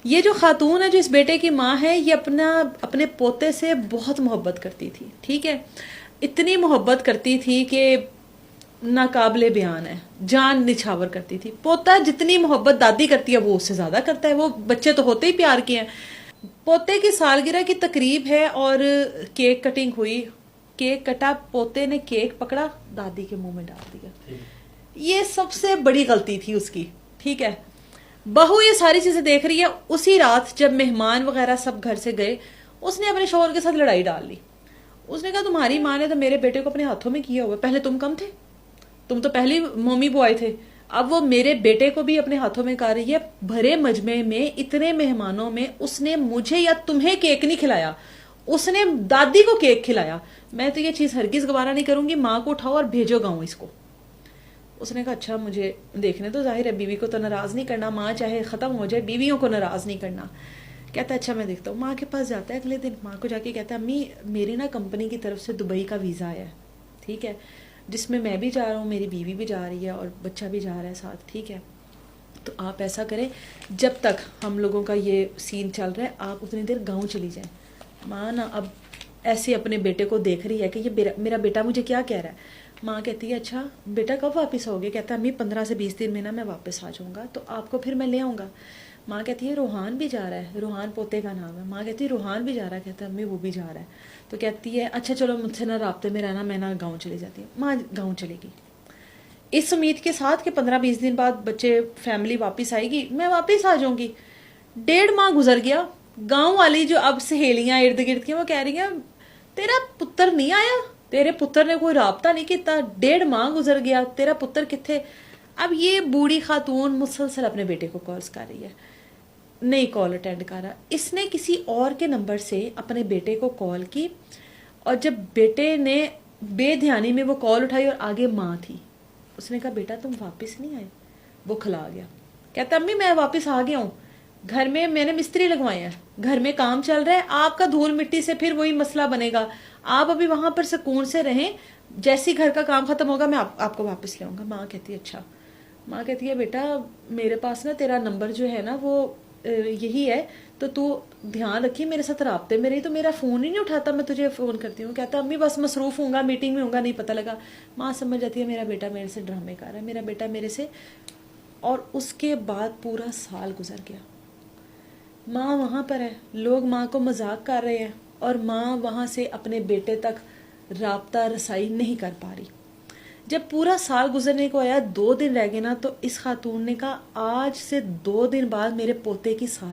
یہ جو خاتون ہے جو اس بیٹے کی ماں ہے یہ اپنے پوتے سے بہت محبت کرتی تھی، ٹھیک ہے، اتنی محبت کرتی تھی کہ ناقابل بیان ہے، جان نچھاور کرتی تھی۔ پوتا جتنی محبت دادی کرتی ہے وہ اس سے زیادہ کرتا ہے، وہ بچے تو ہوتے ہی پیار کے ہیں۔ پوتے کی سالگرہ کی تقریب ہے اور کیک کٹنگ ہوئی، کیک کٹا، پوتے نے کیک پکڑا، دادی کے منہ میں ڈال دیا۔ یہ سب سے بڑی غلطی تھی اس کی، ٹھیک ہے۔ بہو یہ ساری چیزیں دیکھ رہی ہے۔ اسی رات جب مہمان وغیرہ سب گھر سے گئے، اس نے اپنے شوہر کے ساتھ لڑائی ڈال لی۔ اس نے کہا تمہاری ماں نے تو میرے بیٹے کو اپنے ہاتھوں میں کیا ہوا، پہلے تم کم تھے، تم تو پہلی مومی بوائے تھے، اب وہ میرے بیٹے کو بھی اپنے ہاتھوں میں کر رہی ہے۔ بھرے مجمع میں اتنے مہمانوں میں اس نے مجھے یا تمہیں کیک نہیں کھلایا، اس نے دادی کو کیک کھلایا۔ میں تو یہ چیز ہرگز گوارا نہیں کروں گی، ماں کو اٹھاؤ اور بھیجو گاؤں اس کو۔ اس نے کہا اچھا مجھے دیکھنے تو، ظاہر ہے بیوی کو تو ناراض نہیں کرنا، ماں چاہے ختم ہو جائے بیویوں کو ناراض نہیں کرنا۔ کہتا ہے اچھا میں دیکھتا ہوں۔ ماں کے پاس جاتا ہے اگلے دن، ماں کو جا کے کہتا ہے امی میری نا کمپنی کی طرف سے دبئی کا ویزا آیا ہے، ٹھیک ہے، جس میں میں بھی جا رہا ہوں، میری بیوی بھی جا رہی ہے اور بچہ بھی جا رہا ہے ساتھ، ٹھیک ہے، تو آپ ایسا کریں جب تک ہم لوگوں کا یہ سین چل رہا ہے آپ اتنی دیر گاؤں چلی جائیں۔ ماں نا اب ایسے اپنے بیٹے کو دیکھ رہی ہے کہ یہ میرا بیٹا مجھے کیا کہہ رہا ہے۔ ماں کہتی ہے اچھا بیٹا کب واپس ہوگے؟ کہتا ہے امی 15 سے 20 دن میں نا میں واپس آ جاؤں گا، تو آپ کو پھر میں لے آؤں گا۔ ماں کہتی ہے روحان بھی جا رہا ہے؟ روحان پوتے کا نام ہے۔ ماں کہتی ہے روحان بھی جا رہا ہے؟ کہتا ہے امی وہ بھی جا رہا ہے۔ تو کہتی ہے اچھا چلو مجھ سے نا رابطے میں رہنا، میں نا گاؤں چلی جاتی ہوں۔ ماں گاؤں چلے گی اس امید کے ساتھ کہ 15-20 دن بعد بچے فیملی واپس آئے گی، میں واپس آ جاؤں گی۔ 1.5 ماہ گزر گیا۔ گاؤں والی جو اب سہیلیاں ارد گرد کی وہ کہہ رہی ہیں تیرا پتر نہیں آیا، تیرے پتر نے کوئی رابطہ نہیں کیتا، 1.5 ماہ گزر گیا، تیرا پتر کتھے؟ اب یہ بوڑھی خاتون مسلسل اپنے بیٹے کو کالز کر رہی ہے، نہیں کال اٹینڈ کر رہا۔ اس نے کسی اور کے نمبر سے اپنے بیٹے کو کال کی اور جب بیٹے نے بے دھیانی میں وہ کال اٹھائی اور آگے ماں تھی، اس نے کہا بیٹا تم واپس نہیں آئے؟ وہ کھلا گیا، کہتا امی میں واپس آ گیا ہوں، گھر میں نے مستری لگوائے ہیں، گھر میں کام چل رہا ہے، آپ کا دھول مٹی سے پھر وہی مسئلہ بنے گا، آپ ابھی وہاں پر سکون سے رہیں، جیسی گھر کا کام ختم ہوگا میں آپ کو واپس لے آؤں گا۔ ماں کہتی ہے اچھا۔ ماں کہتی ہے بیٹا میرے پاس نا تیرا نمبر جو ہے نا وہ یہی ہے، تو دھیان رکھی میرے ساتھ رابطے میں رہی، تو میرا فون ہی نہیں اٹھاتا، میں تجھے فون کرتی ہوں۔ کہتا امی بس مصروف ہوں گا، میٹنگ میں ہوں گا، نہیں پتہ لگا۔ ماں سمجھ جاتی ہے میرا بیٹا میرے سے ڈرامے کر رہا ہے، میرا بیٹا میرے سے۔ اور اس کے بعد پورا سال گزر گیا، ماں وہاں پر ہے، لوگ ماں کو مذاق کر رہے ہیں اور ماں وہاں سے اپنے بیٹے تک رابطہ رسائی نہیں کر پا رہی۔ جب پورا سال گزرنے کو آیا، 2 دن رہ گئے نا، تو اس خاتون نے کہا آج سے 2 دن بعد میرے پوتے کی سال